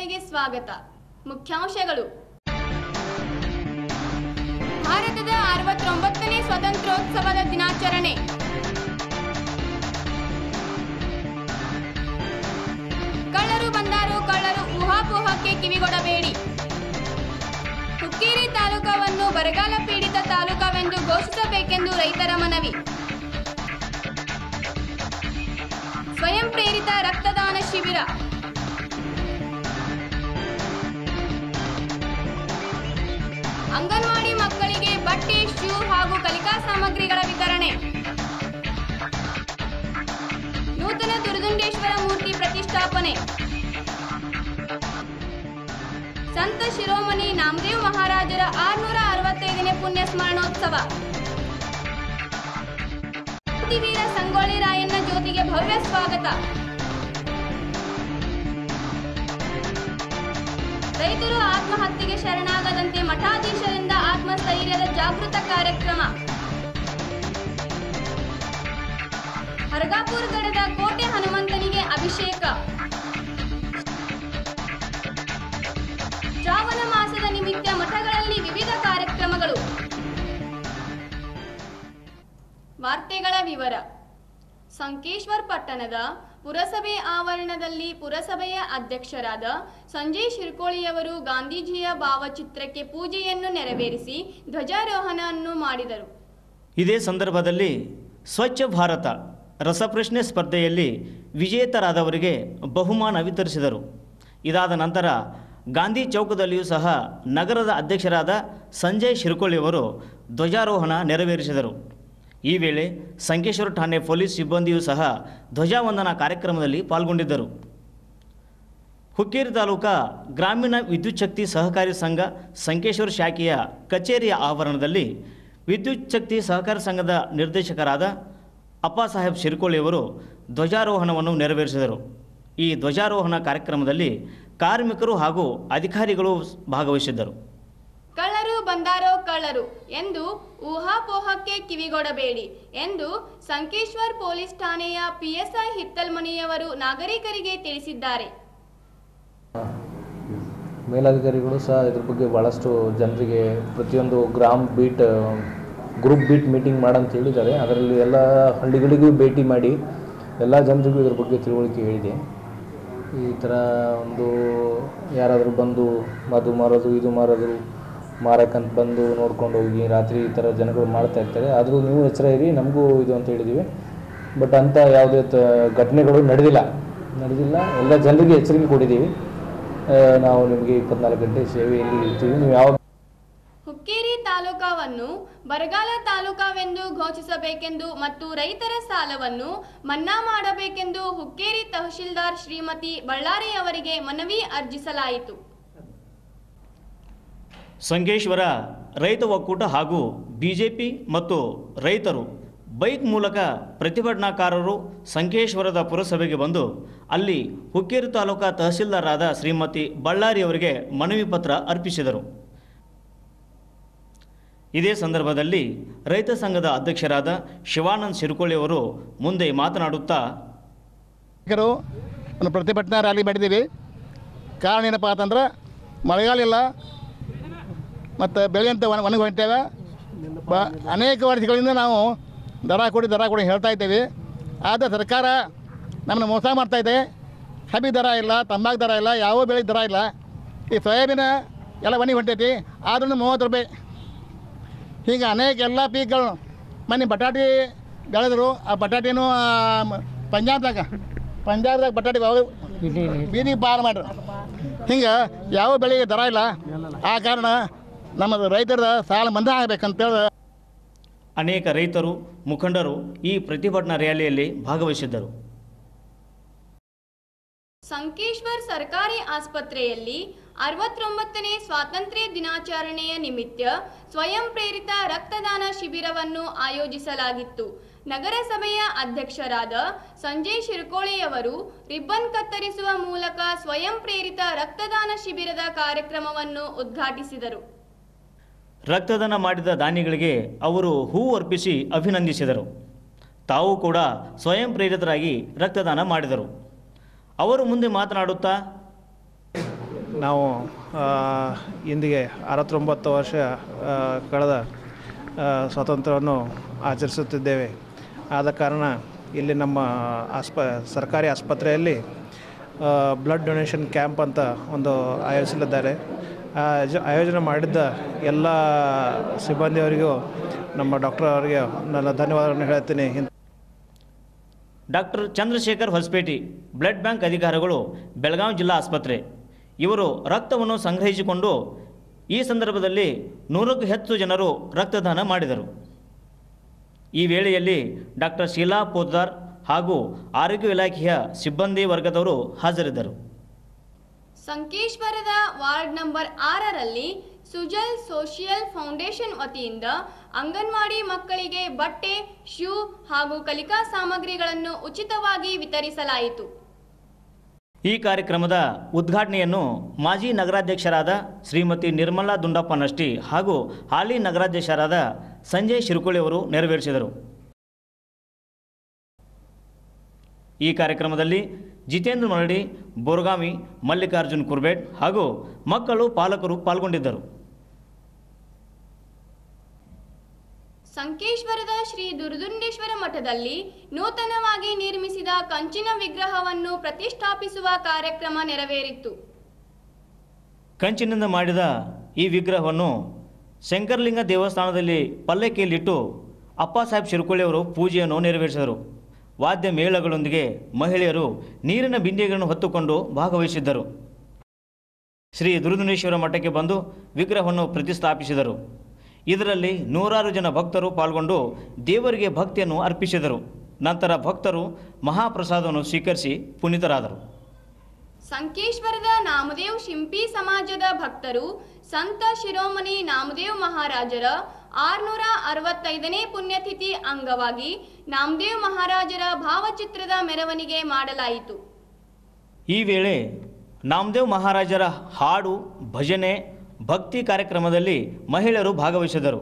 ವಾರ್ತೆಗಳಿಗೆ ಸ್ವಾಗತ. ಮುಖ್ಯಾಂಶಗಳು. ಭಾರತದ 69ನೇ ಸ್ವಾತಂತ್ರ್ಯೋತ್ಸವದ ದಿನಾಚರಣೆ. ಕಳ್ಳರು ಬಂದಾರು, ಕಳ್ಳರು ಊಹಾಪೋಹಕ್ಕೆ ಕಿವಿಗೊಡಬೇಡಿ. ಹುಕ್ಕೇರಿ ತಾಲೂಕವನ್ನು ಬರಗಾಲ ಪೀಡಿತ ತಾಲೂಕವೆಂದು ಘೋಷಿಸಬೇಕೆಂದು ರೈತರ ಮನವಿ. ಸ್ವಯಂ ಪ್ರೇರಿತ ರಕ್ತದಾನ ಶಿಬಿರ. ಅಂಗನವಾಡಿ ಮಕ್ಕಳಿಗೆ ಬಟ್ಟೆ, ಶೂ ಹಾಗೂ ಕಲಿಕಾ ಸಾಮಗ್ರಿಗಳ ವಿತರಣೆ. ನೂತನ ದುರ್ದುಂಡೇಶ್ವರ ಮೂರ್ತಿ ಪ್ರತಿಷ್ಠಾಪನೆ. ಸಂತ ಶಿರೋಮಣಿ ನಾಮದೇವ್ ಮಹಾರಾಜರ 665ನೇ ಪುಣ್ಯ ಸ್ಮರಣೋತ್ಸವ. ಕ್ರಾಂತಿವೀರ ಸಂಗೊಳ್ಳಿ ರಾಯಣ್ಣ ಜ್ಯೋತಿಗೆ ಭವ್ಯ ಸ್ವಾಗತ. ರೈತರು ಆತ್ಮಹತ್ಯೆಗೆ ಶರಣಾಗದಂತೆ ಮಠಾಧೀಶರಿಂದ ಆತ್ಮಸ್ಥೈರ್ಯದ ಜಾಗೃತ ಕಾರ್ಯಕ್ರಮ. ಹರಗಾಪುರ ಗಡದ ಕೋಟೆ ಹನುಮಂತನಿಗೆ ಅಭಿಷೇಕ. ಶ್ರಾವಣ ಮಾಸದ ನಿಮಿತ್ತ ಮಠಗಳಲ್ಲಿ ವಿವಿಧ ಕಾರ್ಯಕ್ರಮಗಳು. ವಾರ್ತೆಗಳ ವಿವರ. ಸಂಕೇಶ್ವರ ಪಟ್ಟಣದ ಪುರಸಭೆ ಆವರಣದಲ್ಲಿ ಪುರಸಭೆಯ ಅಧ್ಯಕ್ಷರಾದ ಸಂಜಯ್ ಶಿರ್ಕೋಳಿಯವರು ಗಾಂಧೀಜಿಯ ಭಾವಚಿತ್ರಕ್ಕೆ ಪೂಜೆಯನ್ನು ನೆರವೇರಿಸಿ ಧ್ವಜಾರೋಹಣವನ್ನು ಮಾಡಿದರು. ಇದೇ ಸಂದರ್ಭದಲ್ಲಿ ಸ್ವಚ್ಛ ಭಾರತ ರಸಪ್ರಶ್ನೆ ಸ್ಪರ್ಧೆಯಲ್ಲಿ ವಿಜೇತರಾದವರಿಗೆ ಬಹುಮಾನ ವಿತರಿಸಿದರು. ಇದಾದ ನಂತರ ಗಾಂಧಿ ಚೌಕದಲ್ಲಿಯೂ ಸಹ ನಗರದ ಅಧ್ಯಕ್ಷರಾದ ಸಂಜಯ್ ಶಿರ್ಕೋಳಿಯವರು ಧ್ವಜಾರೋಹಣ ನೆರವೇರಿಸಿದರು. ಈ ವೇಳೆ ಸಂಕೇಶ್ವರ ಠಾಣೆ ಪೊಲೀಸ್ ಸಿಬ್ಬಂದಿಯೂ ಸಹ ಧ್ವಜವಂದನಾ ಕಾರ್ಯಕ್ರಮದಲ್ಲಿ ಪಾಲ್ಗೊಂಡಿದ್ದರು. ಹುಕ್ಕೇರಿ ತಾಲೂಕಾ ಗ್ರಾಮೀಣ ವಿದ್ಯುತ್ ಶಕ್ತಿ ಸಹಕಾರಿ ಸಂಘ ಸಂಕೇಶ್ವರ ಶಾಖೆಯ ಕಚೇರಿಯ ಆವರಣದಲ್ಲಿ ವಿದ್ಯುತ್ ಶಕ್ತಿ ಸಹಕಾರಿ ಸಂಘದ ನಿರ್ದೇಶಕರಾದ ಅಪ್ಪಾಸಾಹೇಬ್ ಶಿರ್ಕೋಳಿಯವರು ಧ್ವಜಾರೋಹಣವನ್ನು ನೆರವೇರಿಸಿದರು. ಈ ಧ್ವಜಾರೋಹಣ ಕಾರ್ಯಕ್ರಮದಲ್ಲಿ ಕಾರ್ಮಿಕರು ಹಾಗೂ ಅಧಿಕಾರಿಗಳು ಭಾಗವಹಿಸಿದ್ದರು. ಕಳ್ಳರು ಬಂದಾರೋ ಕಳ್ಳರು ಎಂದು ಊಹಾಪೋಹಕ್ಕೆ ಕಿವಿಗೊಡಬೇಡಿ ಎಂದು ಸಂಕೇಶ್ವರ್ ಪೊಲೀಸ್ ಠಾಣೆಯ ಪಿಎಸ್ಐ ಹಿತ್ತಲ್ಮನಿಯವರು ನಾಗರಿಕರಿಗೆ ತಿಳಿಸಿದ್ದಾರೆ. ಮೇಲಾಧಿಕಾರಿಗಳು ಸಹ ಇದ್ರ ಬಗ್ಗೆ ಭಾಳಷ್ಟು ಜನರಿಗೆ ಪ್ರತಿಯೊಂದು ಗ್ರೂಪ್ ಬೀಟ್ ಮೀಟಿಂಗ್ ಮಾಡಂತ ಹೇಳಿದ್ದಾರೆ. ಅದರಲ್ಲಿ ಎಲ್ಲ ಹಳ್ಳಿಗಳಿಗೂ ಭೇಟಿ ಮಾಡಿ ಎಲ್ಲ ಜನರಿಗೂ ಇದ್ರ ಬಗ್ಗೆ ತಿಳುವಳಿಕೆ ಹೇಳಿದೆ. ಈ ಥರ ಒಂದು ಯಾರಾದರೂ ಬಂದು ಮದು ಮಾರೋದು ಇದು ಮಾರೋದು ಮಾರಕ್ಕಂತ ಬಂದು ನೋಡ್ಕೊಂಡು ಹೋಗಿ ರಾತ್ರಿ ಈ ಥರ ಜನಗಳು ಮಾಡ್ತಾ ಇರ್ತಾರೆ. ಆದರೂ ನೀವು ಎಚ್ಚರ ಇರಿ, ನಮಗೂ ಇದು ಅಂತ ಹೇಳಿದ್ದೀವಿ. ಬಟ್ ಅಂಥ ಯಾವುದೇ ಘಟನೆಗಳು ನಡೆದಿಲ್ಲ. ಎಲ್ಲ ಜನರಿಗೆ ಎಚ್ಚರಿಕೆ ಕೊಟ್ಟಿದ್ದೀವಿ. ನಾವು ನಿಮಗೆ 24 ಗಂಟೆ ಸೇವೆಯಲ್ಲಿ ಇರ್ತೀವಿ. ನೀವು ಯಾವ ಹುಕ್ಕೇರಿ ತಾಲೂಕವನ್ನು ಬರಗಾಲ ತಾಲೂಕವೆಂದು ಘೋಷಿಸಬೇಕೆಂದು ಮತ್ತು ರೈತರ ಸಾಲವನ್ನು ಮನ್ನಾ ಮಾಡಬೇಕೆಂದು ಹುಕ್ಕೇರಿ ತಹಶೀಲ್ದಾರ್ ಶ್ರೀಮತಿ ಬಳ್ಳಾರಿ ಅವರಿಗೆ ಮನವಿ ಅರ್ಜಿಸಲಾಯಿತು. ಸಂಕೇಶ್ವರ ರೈತ ಒಕ್ಕೂಟ ಹಾಗೂ ಬಿಜೆಪಿ ಮತ್ತು ರೈತರು ಬೈಕ್ ಮೂಲಕ ಪ್ರತಿಭಟನಾಕಾರರು ಸಂಕೇಶ್ವರದ ಪುರಸಭೆಗೆ ಬಂದು ಅಲ್ಲಿ ಹುಕ್ಕೇರಿ ತಾಲೂಕಾ ತಹಶೀಲ್ದಾರಾದ ಶ್ರೀಮತಿ ಬಳ್ಳಾರಿ ಅವರಿಗೆ ಮನವಿ ಪತ್ರ ಅರ್ಪಿಸಿದರು. ಇದೇ ಸಂದರ್ಭದಲ್ಲಿ ರೈತ ಸಂಘದ ಅಧ್ಯಕ್ಷರಾದ ಶಿವಾನಂದ್ ಶಿರ್ಕೋಳಿಯವರು ಮುಂದೆ ಮಾತನಾಡುತ್ತಾ, ಒಂದು ಪ್ರತಿಭಟನಾ ರ್ಯಾಲಿ ಮಾಡಿದ್ದೀವಿ. ಕಾರಣ ಏನಪ್ಪ ಅಂತಂದ್ರೆ ಮಳೆಗಾಲ ಇಲ್ಲ ಮತ್ತು ಬೆಳೆ ಅಂತ ಒಣಗಿ ಹೊಂಟೇವೆ. ಅನೇಕ ವರ್ಷಗಳಿಂದ ನಾವು ದರ ಕೊಡಿ ಹೇಳ್ತಾ ಇದ್ದೇವೆ. ಆದರೆ ಸರ್ಕಾರ ನಮ್ಮನ್ನು ಮೋಸ ಮಾಡ್ತಾಯಿದೆ. ಹಬಿ ದರ ಇಲ್ಲ, ತಂಬಾಕು ದರ ಇಲ್ಲ, ಯಾವ ಬೆಳೆ ದರ ಇಲ್ಲ. ಈ ಸೋಯಾಬೀನ ಎಲ್ಲ ಒಣಗಿ ಹೊಂಟೈತಿ, ಆದ್ರೂ 30 ರೂಪಾಯಿ. ಹೀಗೆ ಅನೇಕ ಎಲ್ಲ ಪೀಕ್ಗಳು ಮೊನ್ನೆ ಬಟಾಟಿ ಬೆಳೆದ್ರು. ಆ ಬಟಾಟಿನೂ ಪಂಜಾಬ್ದಾಗ ಬಟಾಟಿ ಬೀದಿಗೆ ಪಾರು ಮಾಡ್ರು. ಹಿಂಗೆ ಯಾವ ಬೆಳೆಗೆ ದರ ಇಲ್ಲ. ಆ ಕಾರಣ ನಮ್ಮ ರೈತರ ಸಾಲ ಮನ್ನಾ ಆಗಬೇಕಂತೇಳಿ ಅನೇಕ ರೈತರು ಮುಖಂಡರು ಈ ಪ್ರತಿಭಟನಾ ರ್ಯಾಲಿಯಲ್ಲಿ ಭಾಗವಹಿಸಿದ್ದರು. ಸಂಕೇಶ್ವರ್ ಸರ್ಕಾರಿ ಆಸ್ಪತ್ರೆಯಲ್ಲಿ 69ನೇ ಸ್ವಾತಂತ್ರ್ಯ ದಿನಾಚರಣೆಯ ನಿಮಿತ್ತ ಸ್ವಯಂ ಪ್ರೇರಿತ ರಕ್ತದಾನ ಶಿಬಿರವನ್ನು ಆಯೋಜಿಸಲಾಗಿತ್ತು. ನಗರಸಭೆಯ ಅಧ್ಯಕ್ಷರಾದ ಸಂಜಯ್ ಶಿರ್ಕೋಳಿಯವರು ರಿಬ್ಬನ್ ಕತ್ತರಿಸುವ ಮೂಲಕ ಸ್ವಯಂ ಪ್ರೇರಿತ ರಕ್ತದಾನ ಶಿಬಿರದ ಕಾರ್ಯಕ್ರಮವನ್ನು ಉದ್ಘಾಟಿಸಿದರು. ರಕ್ತದಾನ ಮಾಡಿದ ದಾನಿಗಳಿಗೆ ಅವರು ಹೂ ಅರ್ಪಿಸಿ ಅಭಿನಂದಿಸಿದರು. ತಾವು ಕೂಡ ಸ್ವಯಂ ಪ್ರೇರಿತರಾಗಿ ರಕ್ತದಾನ ಮಾಡಿದರು. ಅವರು ಮುಂದೆ ಮಾತನಾಡುತ್ತಾ, ನಾವು ಇಂದಿಗೆ 69 ವರ್ಷ ಕಳೆದ ಸ್ವಾತಂತ್ರ್ಯವನ್ನು ಆಚರಿಸುತ್ತಿದ್ದೇವೆ. ಆದ ಕಾರಣ ಇಲ್ಲಿ ನಮ್ಮ ಸರ್ಕಾರಿ ಆಸ್ಪತ್ರೆಯಲ್ಲಿ ಬ್ಲಡ್ ಡೊನೇಷನ್ ಕ್ಯಾಂಪ್ ಅಂತ ಒಂದು ಆಯೋಜಿಸಲಿದ್ದಾರೆ. ಆಯೋಜನೆ ಮಾಡಿದ್ದ ಎಲ್ಲ ಸಿಬ್ಬಂದಿಯವರಿಗೂ ನಮ್ಮ ಡಾಕ್ಟರ್ ಅವರಿಗೆ ನನ್ನ ಧನ್ಯವಾದಗಳನ್ನು ಹೇಳ್ತೀನಿ. Doctor Chandrashekhar Hosapete, blood bank ಅಧಿಕಾರಿಗಳು, ಬೆಳಗಾವಿ ಜಿಲ್ಲಾ ಆಸ್ಪತ್ರೆ ಇವರು ರಕ್ತವನ್ನು ಸಂಗ್ರಹಿಸಿಕೊಂಡು ಈ ಸಂದರ್ಭದಲ್ಲಿ 100ಕ್ಕೂ ಹೆಚ್ಚು ಜನರು ರಕ್ತದಾನ ಮಾಡಿದರು. ಈ ವೇಳೆಯಲ್ಲಿ ಡಾಕ್ಟರ್ ಶೀಲಾ ಪೋದ್ದಾರ್ ಹಾಗೂ ಆರೋಗ್ಯ ಇಲಾಖೆಯ ಸಿಬ್ಬಂದಿ ವರ್ಗದವರು ಹಾಜರಿದ್ದರು. ಸಂಕೇಶ್ವರದ ವಾರ್ಡ್ ನಂಬರ್ 6ರಲ್ಲಿ ಸುಜಲ್ ಸೋಷಿಯಲ್ ಫೌಂಡೇಶನ್ ವತಿಯಿಂದ ಅಂಗನವಾಡಿ ಮಕ್ಕಳಿಗೆ ಬಟ್ಟೆ, ಶೂ ಹಾಗೂ ಕಲಿಕಾ ಸಾಮಗ್ರಿಗಳನ್ನು ಉಚಿತವಾಗಿ ವಿತರಿಸಲಾಯಿತು. ಈ ಕಾರ್ಯಕ್ರಮದ ಉದ್ಘಾಟನೆಯನ್ನು ಮಾಜಿ ನಗರಾಧ್ಯಕ್ಷರಾದ ಶ್ರೀಮತಿ ನಿರ್ಮಲಾ ದುಂಡಪ್ಪನಷ್ಟಿ ಹಾಗೂ ಹಾಲಿ ನಗರಾಧ್ಯಕ್ಷರಾದ ಸಂಜಯ್ ಶಿರ್ಕುಳಿ ಅವರು ನೆರವೇರಿಸಿದರು. ಈ ಕಾರ್ಯಕ್ರಮದಲ್ಲಿ ಜಿತೇಂದ್ರ ಮರಡಿ, ಬೋರ್ಗಾಮಿ, ಮಲ್ಲಿಕಾರ್ಜುನ್ ಕುರ್ಬೇಟ್ ಹಾಗೂ ಮಕ್ಕಳು, ಪಾಲಕರು ಪಾಲ್ಗೊಂಡಿದ್ದರು. ಸಂಕೇಶ್ವರದ ಶ್ರೀ ದುರ್ದುಂಡೇಶ್ವರ ಮಠದಲ್ಲಿ ನೂತನವಾಗಿ ನಿರ್ಮಿಸಿದ ಕಂಚಿನ ವಿಗ್ರಹವನ್ನು ಪ್ರತಿಷ್ಠಾಪಿಸುವ ಕಾರ್ಯಕ್ರಮ ನೆರವೇರಿತು. ಕಂಚಿನಿಂದ ಮಾಡಿದ ಈ ವಿಗ್ರಹವನ್ನು ಶಂಕರಲಿಂಗ ದೇವಸ್ಥಾನದಲ್ಲಿ ಪಲ್ಲಕ್ಕಿಯಲ್ಲಿಟ್ಟು ಅಪ್ಪಾಸಾಹೇಬ್ ಶಿರ್ಕುಳಿ ಅವರು ಪೂಜೆಯನ್ನು ನೆರವೇರಿಸಿದರು. ವಾದ್ಯ ಮೇಳಗಳೊಂದಿಗೆ ಮಹಿಳೆಯರು ನೀರಿನ ಬಿಂದಿಗೆಗಳನ್ನು ಹೊತ್ತುಕೊಂಡು ಭಾಗವಹಿಸಿದ್ದರು. ಶ್ರೀ ದುರ್ದುಂಡೇಶ್ವರ ಮಠಕ್ಕೆ ಬಂದು ವಿಗ್ರಹವನ್ನು ಪ್ರತಿಷ್ಠಾಪಿಸಿದರು. ಇದರಲ್ಲಿ 100 ಜನ ಭಕ್ತರು ಪಾಲ್ಗೊಂಡು ದೇವರಿಗೆ ಭಕ್ತಿಯನ್ನು ಅರ್ಪಿಸಿದರು. ನಂತರ ಭಕ್ತರು ಮಹಾಪ್ರಸಾದವನ್ನು ಸ್ವೀಕರಿಸಿ ಪುನೀತರಾದರು. ಸಂಕೇಶ್ವರದ ನಾಮದೇವ್ ಶಿಂಪಿ ಸಮಾಜದ ಭಕ್ತರು ಸಂತ ಶಿರೋಮಣಿ ನಾಮದೇವ್ ಮಹಾರಾಜರ 665ನೇ ಪುಣ್ಯತಿಥಿ ಅಂಗವಾಗಿ ನಾಮದೇವ್ ಮಹಾರಾಜರ ಭಾವಚಿತ್ರದ ಮೆರವಣಿಗೆ ಮಾಡಲಾಯಿತು. ಈ ವೇಳೆ ನಾಮದೇವ್ ಮಹಾರಾಜರ ಹಾಡು, ಭಜನೆ, ಭಕ್ತಿ ಕಾರ್ಯಕ್ರಮದಲ್ಲಿ ಮಹಿಳೆಯರು ಭಾಗವಹಿಸಿದರು.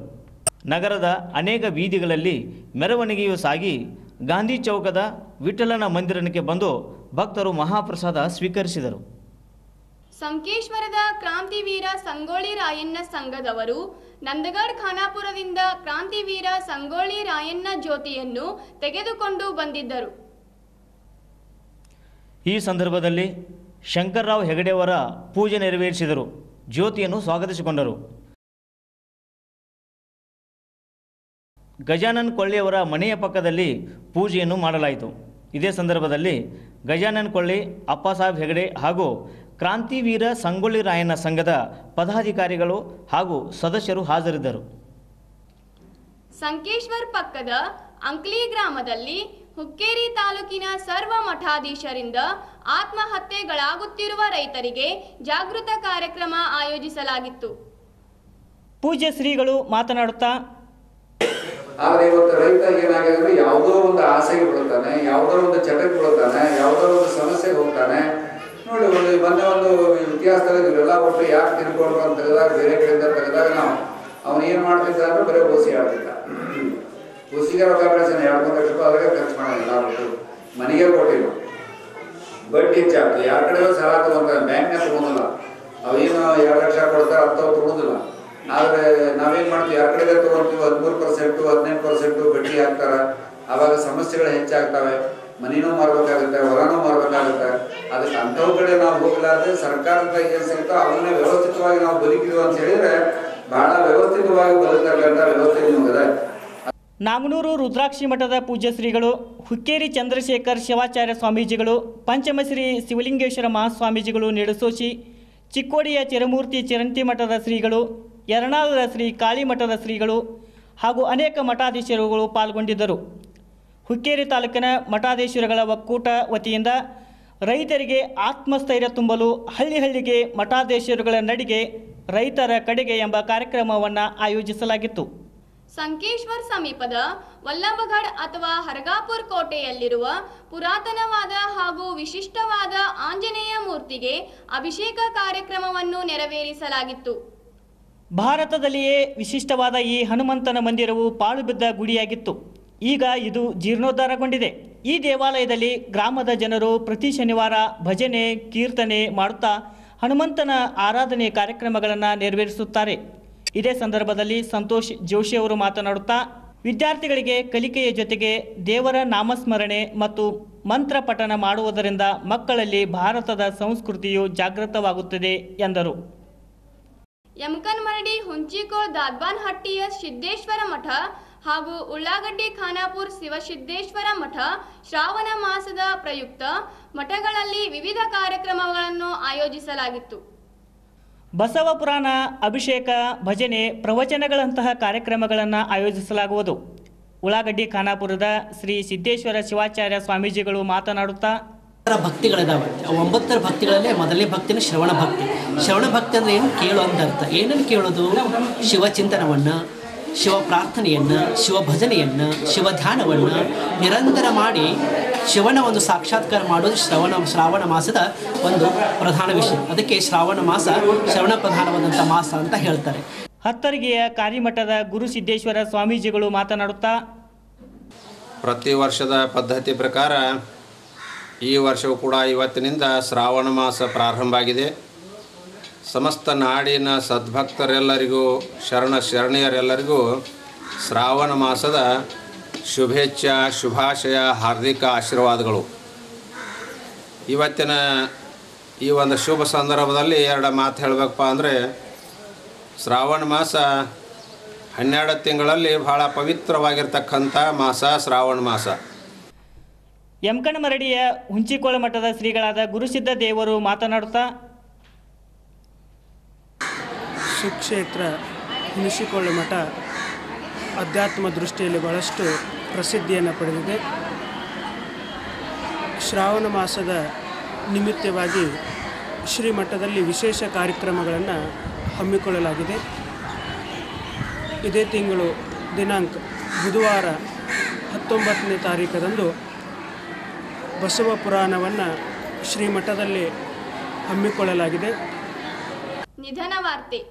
ನಗರದ ಅನೇಕ ಬೀದಿಗಳಲ್ಲಿ ಮೆರವಣಿಗೆಯು ಸಾಗಿ ಗಾಂಧಿ ಚೌಕದ ವಿಠ್ಠಲನ ಮಂದಿರಕ್ಕೆ ಬಂದು ಭಕ್ತರು ಮಹಾಪ್ರಸಾದ ಸ್ವೀಕರಿಸಿದರು. ಸಂಕೇಶ್ವರದ ಕ್ರಾಂತಿವೀರ ಸಂಗೊಳ್ಳಿ ರಾಯಣ್ಣ ಸಂಘದವರು ನಂದಗಢ ಖಾನಾಪುರದಿಂದ ಕ್ರಾಂತಿವೀರ ಸಂಗೊಳ್ಳಿ ರಾಯಣ್ಣ ಜ್ಯೋತಿಯನ್ನು ತೆಗೆದುಕೊಂಡು ಬಂದಿದ್ದರು. ಈ ಸಂದರ್ಭದಲ್ಲಿ ಶಂಕರರಾವ್ ಹೆಗಡೆಯವರ ಪೂಜೆ ನೆರವೇರಿಸಿದರು. ಜ್ಯೋತಿಯನ್ನು ಸ್ವಾಗತಿಸಿಕೊಂಡರು. ಗಜಾನನ್ ಕೊಳ್ಳಿಯವರ ಮನೆಯ ಪಕ್ಕದಲ್ಲಿ ಪೂಜೆಯನ್ನು ಮಾಡಲಾಯಿತು. ಇದೇ ಸಂದರ್ಭದಲ್ಲಿ ಗಜಾನನ್ ಕೊಳ್ಳಿ, ಅಪ್ಪಾಸಾಹೇಬ್ ಹೆಗಡೆ ಹಾಗೂ ಕ್ರಾಂತಿವೀರ ಸಂಗೊಳ್ಳಿ ರಾಯಣ್ಣ ಸಂಘದ ಪದಾಧಿಕಾರಿಗಳು ಹಾಗೂ ಸದಸ್ಯರು ಹಾಜರಿದ್ದರು. ಸಂಕೇಶ್ವರ್ ಪಕ್ಕದ ಅಂಕ್ಲಿ ಗ್ರಾಮದಲ್ಲಿ ಹುಕ್ಕೇರಿ ತಾಲೂಕಿನ ಸರ್ವ ಮಠಾಧೀಶರಿಂದ ಆತ್ಮಹತ್ಯೆಗಳಾಗುತ್ತಿರುವ ರೈತರಿಗೆ ಜಾಗೃತ ಕಾರ್ಯಕ್ರಮ ಆಯೋಜಿಸಲಾಗಿತ್ತು. ಪೂಜ್ಯ ಶ್ರೀಗಳು ಮಾತನಾಡುತ್ತಾ, ಆದ್ರೆ ಇವತ್ತು ರೈತ ಏನಾಗಿದೆ, ಯಾವುದೋ ಒಂದು ಆಸೆಗೆ ಬೀಳ್ತಾನೆ, ಯಾವುದೋ ಒಂದು ಚಟಕ್ಕೆ ಬೀಳ್ತಾನೆ, ಯಾವುದೋ ಒಂದು ಸಮಸ್ಯೆಗೆ ಹೋಗ್ತಾನೆ. ನೋಡಿ, ಮೊನ್ನೆ ಒಂದು ಇತಿಹಾಸದಲ್ಲಿ ಇವರೆಲ್ಲ ಒಟ್ಟು ಯಾಕೆ ತಿನ್ಕೊಂಡ್ರು ಅಂತ ತೆಗೆದಾಗ, ಬೇರೆ ಕಡೆಯಿಂದ ತೆಗೆದಾಗ ನಾವು ಅವನು ಏನ್ ಮಾಡ್ತಿದ್ದ ಅಂದ್ರೆ ಬರೀ ಓಸಿ ಆಡ್ತಿದ್ದ. ಓಸಿಗೆ ರೊಕ್ಕ ಬೆಳೆಸಿನ 2-3 ಲಕ್ಷ ರೂಪಾಯಿ ಅದ್ರಾಗೆ ಖರ್ಚು ಮಾಡೋದಿಲ್ಲ, ಬಿಟ್ಟು ಮನೆಗೆ ಕೊಟ್ಟಿಲ್ಲ. ಬಡ್ಡಿ ಹೆಚ್ಚಾಗ್ತು, ಯಾರ ಕಡೆ ಸಾಲ ತಗೊಂತಾರೆ, ಬ್ಯಾಂಕ್ನ ತಗೊಂಡಿಲ್ಲ. ಅವೇನು 2 ಲಕ್ಷ ಕೊಡ್ತಾರೆ, ಅಂಥವು ತಗೊಳ್ಳೋದಿಲ್ಲ. ಆದ್ರೆ ನಾವೇನ್ ಮಾಡ್ತೀವಿ, ಯಾರ ಕಡೆ ತಗೊಂತೀವಿ 13%, 18% ಬಡ್ಡಿ ಹಾಕ್ತಾರ. ಆವಾಗ ಸಮಸ್ಯೆಗಳು ಹೆಚ್ಚಾಗ್ತವೆ. ಮನಿನೂ ಮಾರ್ಬೇಕಾಗುತ್ತೆ, ಹೊರನೂ ಮಾರ್ಬೇಕಾಗುತ್ತೆ. ಅದಕ್ಕೆ ಅಂಥವು ಕಡೆ ನಾವು ಹೋಗ್ಲಾರ್ದೆ ಸರ್ಕಾರದ ಏನ್ ಸಿಗ್ತೋ ಅವನ್ನೇ ವ್ಯವಸ್ಥಿತವಾಗಿ ನಾವು ಬದುಕಿದ್ವಿ ಅಂತ ಹೇಳಿದ್ರೆ ಬಹಳ ವ್ಯವಸ್ಥಿತವಾಗಿ ಬದುಕತಕ್ಕಂಥ ವ್ಯವಸ್ಥೆ ನಿಮಗಿದೆ. ನಾಗನೂರು ರುದ್ರಾಕ್ಷಿ ಮಠದ ಪೂಜ್ಯ ಶ್ರೀಗಳು, ಹುಕ್ಕೇರಿ ಚಂದ್ರಶೇಖರ್ ಶಿವಾಚಾರ್ಯ ಸ್ವಾಮೀಜಿಗಳು, ಪಂಚಮಶ್ರೀ ಶಿವಲಿಂಗೇಶ್ವರ ಮಹಾಸ್ವಾಮೀಜಿಗಳು ನಿಡಸೋಶಿ, ಚಿಕ್ಕೋಡಿಯ ಚಿರಮೂರ್ತಿ ಚಿರಂತಿ ಮಠದ ಶ್ರೀಗಳು, ಯರಣಾಳದ ಶ್ರೀ ಕಾಳಿ ಮಠದ ಶ್ರೀಗಳು ಹಾಗೂ ಅನೇಕ ಮಠಾಧೀಶರುಗಳು ಪಾಲ್ಗೊಂಡಿದ್ದರು. ಹುಕ್ಕೇರಿ ತಾಲೂಕಿನ ಮಠಾಧೀಶರುಗಳ ಒಕ್ಕೂಟ ವತಿಯಿಂದ ರೈತರಿಗೆ ಆತ್ಮಸ್ಥೈರ್ಯ ತುಂಬಲು ಹಳ್ಳಿ ಹಳ್ಳಿಗೆ ಮಠಾಧೀಶರುಗಳ ನಡಿಗೆ ರೈತರ ಕಡೆಗೆ ಎಂಬ ಕಾರ್ಯಕ್ರಮವನ್ನು ಆಯೋಜಿಸಲಾಗಿತ್ತು. ಸಂಕೇಶ್ವರ್ ಸಮೀಪದ ವಲ್ಲಭಗಢ ಅಥವಾ ಹರಗಾಪುರ್ ಕೋಟೆಯಲ್ಲಿರುವ ಪುರಾತನವಾದ ಹಾಗೂ ವಿಶಿಷ್ಟವಾದ ಆಂಜನೇಯ ಮೂರ್ತಿಗೆ ಅಭಿಷೇಕ ಕಾರ್ಯಕ್ರಮವನ್ನು ನೆರವೇರಿಸಲಾಗಿತ್ತು. ಭಾರತದಲ್ಲಿಯೇ ವಿಶಿಷ್ಟವಾದ ಈ ಹನುಮಂತನ ಮಂದಿರವು ಪಾಳು ಬಿದ್ದ ಗುಡಿಯಾಗಿತ್ತು. ಈಗ ಇದು ಜೀರ್ಣೋದ್ಧಾರಗೊಂಡಿದೆ. ಈ ದೇವಾಲಯದಲ್ಲಿ ಗ್ರಾಮದ ಜನರು ಪ್ರತಿ ಶನಿವಾರ ಭಜನೆ, ಕೀರ್ತನೆ ಮಾಡುತ್ತಾ ಹನುಮಂತನ ಆರಾಧನೆ ಕಾರ್ಯಕ್ರಮಗಳನ್ನು ನೆರವೇರಿಸುತ್ತಾರೆ. ಇದೇ ಸಂದರ್ಭದಲ್ಲಿ ಸಂತೋಷ್ ಜೋಶಿ ಅವರು ಮಾತನಾಡುತ್ತಾ ವಿದ್ಯಾರ್ಥಿಗಳಿಗೆ ಕಲಿಕೆಯ ಜೊತೆಗೆ ದೇವರ ನಾಮಸ್ಮರಣೆ ಮತ್ತು ಮಂತ್ರ ಪಠಣ ಮಾಡುವುದರಿಂದ ಮಕ್ಕಳಲ್ಲಿ ಭಾರತದ ಸಂಸ್ಕೃತಿಯು ಜಾಗೃತವಾಗುತ್ತದೆ ಎಂದರು. ಯಮಕನಮರಡಿ ಹುಂಚಿಕೋಳ ದಾದ್ವಾನಹಟ್ಟಿಯ ಸಿದ್ದೇಶ್ವರ ಮಠ ಹಾಗೂ ಉಳ್ಳಾಗಡ್ಡಿ ಖಾನಾಪುರ ಶಿವಸಿದ್ದೇಶ್ವರ ಮಠ ಶ್ರಾವಣ ಮಾಸದ ಪ್ರಯುಕ್ತ ಮಠಗಳಲ್ಲಿ ವಿವಿಧ ಕಾರ್ಯಕ್ರಮಗಳನ್ನು ಆಯೋಜಿಸಲಾಗಿತ್ತು. ಬಸವ ಪುರಾಣ, ಅಭಿಷೇಕ, ಭಜನೆ, ಪ್ರವಚನಗಳಂತಹ ಕಾರ್ಯಕ್ರಮಗಳನ್ನು ಆಯೋಜಿಸಲಾಗುವುದು. ಉಳ್ಳಾಗಡ್ಡಿ ಖಾನಾಪುರದ ಶ್ರೀ ಸಿದ್ದೇಶ್ವರ ಶಿವಾಚಾರ್ಯ ಸ್ವಾಮೀಜಿಗಳು ಮಾತನಾಡುತ್ತಾ ಭಕ್ತಿಗಳಿದಾವೆ. 9 ಭಕ್ತಿಗಳಲ್ಲೇ ಮೊದಲನೇ ಭಕ್ತಿನ ಶ್ರವಣ ಭಕ್ತಿ. ಶ್ರವಣ ಭಕ್ತಿ ಅಂದರೆ ಏನು? ಕೇಳು ಅಂತ ಅರ್ಥ. ಏನನ್ನು ಕೇಳೋದು? ಶಿವಚಿಂತನವನ್ನು, ಶಿವ ಪ್ರಾರ್ಥನೆಯನ್ನು, ಶಿವ ಭಜನೆಯನ್ನು, ಶಿವ ಧ್ಯಾನವನ್ನು ನಿರಂತರ ಮಾಡಿ ಶಿವನ ಒಂದು ಸಾಕ್ಷಾತ್ಕಾರ ಮಾಡೋದು ಶ್ರಾವಣ ಮಾಸದ ಒಂದು ಪ್ರಧಾನ ವಿಷಯ. ಅದಕ್ಕೆ ಶ್ರಾವಣ ಮಾಸ ಶ್ರವಣ ಪ್ರಧಾನವಾದಂಥ ಮಾಸ ಅಂತ ಹೇಳ್ತಾರೆ. ಹತ್ತರಿಗೆಯ ಕಾರಿಮಠದ ಗುರು ಸಿದ್ದೇಶ್ವರ ಸ್ವಾಮೀಜಿಗಳು ಮಾತನಾಡುತ್ತಾ ಪ್ರತಿ ವರ್ಷದ ಪದ್ಧತಿ ಪ್ರಕಾರ ಈ ವರ್ಷವೂ ಕೂಡ ಇವತ್ತಿನಿಂದ ಶ್ರಾವಣ ಮಾಸ ಪ್ರಾರಂಭ ಆಗಿದೆ. ಸಮಸ್ತ ನಾಡಿನ ಸದ್ಭಕ್ತರೆಲ್ಲರಿಗೂ ಶರಣೆಯರೆಲ್ಲರಿಗೂ ಶ್ರಾವಣ ಮಾಸದ ಶುಭೇಚ್ಛಾ, ಶುಭಾಶಯ, ಹಾರ್ದಿಕ ಆಶೀರ್ವಾದಗಳು. ಇವತ್ತಿನ ಈ ಒಂದು ಶುಭ ಸಂದರ್ಭದಲ್ಲಿ 2 ಮಾತು ಹೇಳಬೇಕಪ್ಪ ಅಂದರೆ, ಶ್ರಾವಣ ಮಾಸ 12 ತಿಂಗಳಲ್ಲಿ ಬಹಳ ಪವಿತ್ರವಾಗಿರ್ತಕ್ಕಂಥ ಮಾಸ ಶ್ರಾವಣ ಮಾಸ. ಯಮಕನಮರಡಿಯ ಹುಂಚಿಕೋಳ ಮಠದ ಶ್ರೀಗಳಾದ ಗುರುಸಿದ್ಧ ದೇವರು ಮಾತನಾಡುತ್ತಾ ಸುಕ್ಷೇತ್ರ ಹುಣಸಿಕೊಳ್ಳ ಮಠ ಅಧ್ಯಾತ್ಮ ದೃಷ್ಟಿಯಲ್ಲಿ ಬಹಳಷ್ಟು ಪ್ರಸಿದ್ಧಿಯನ್ನು ಪಡೆದಿದೆ. ಶ್ರಾವಣ ಮಾಸದ ನಿಮಿತ್ತವಾಗಿ ಶ್ರೀಮಠದಲ್ಲಿ ವಿಶೇಷ ಕಾರ್ಯಕ್ರಮಗಳನ್ನು ಹಮ್ಮಿಕೊಳ್ಳಲಾಗಿದೆ. ಇದೇ ತಿಂಗಳು ದಿನಾಂಕ ಬುಧವಾರ 19ನೇ ತಾರೀಕದಂದು ಬಸವ ಪುರಾಣವನ್ನು ಶ್ರೀಮಠದಲ್ಲಿ ಹಮ್ಮಿಕೊಳ್ಳಲಾಗಿದೆ. ನಿಧನ ವಾರ್ತೆ.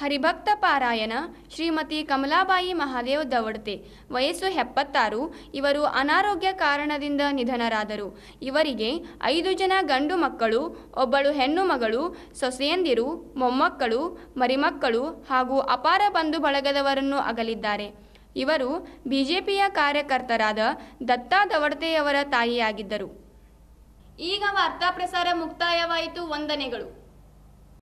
ಹರಿಭಕ್ತ ಪಾರಾಯಣ ಶ್ರೀಮತಿ ಕಮಲಾಬಾಯಿ ಮಹಾದೇವ್ ದವಡ್ತೆ, ವಯಸ್ಸು 76. ಇವರು ಅನಾರೋಗ್ಯ ಕಾರಣದಿಂದ ನಿಧನರಾದರು. ಇವರಿಗೆ 5 ಜನ ಗಂಡು ಮಕ್ಕಳು, ಒಬ್ಬಳು ಹೆಣ್ಣು ಮಗಳು, ಸೊಸೆಯಂದಿರು, ಮೊಮ್ಮಕ್ಕಳು, ಮರಿಮಕ್ಕಳು ಹಾಗೂ ಅಪಾರ ಬಂಧು ಬಳಗದವರನ್ನು ಅಗಲಿದ್ದಾರೆ. ಇವರು ಬಿಜೆಪಿಯ ಕಾರ್ಯಕರ್ತರಾದ ದತ್ತಾ ದವಡ್ತೆಯವರ ತಾಯಿಯಾಗಿದ್ದರು. ಈಗ ವಾರ್ತಾ ಪ್ರಸಾರ ಮುಕ್ತಾಯವಾಯಿತು. ವಂದನೆಗಳು.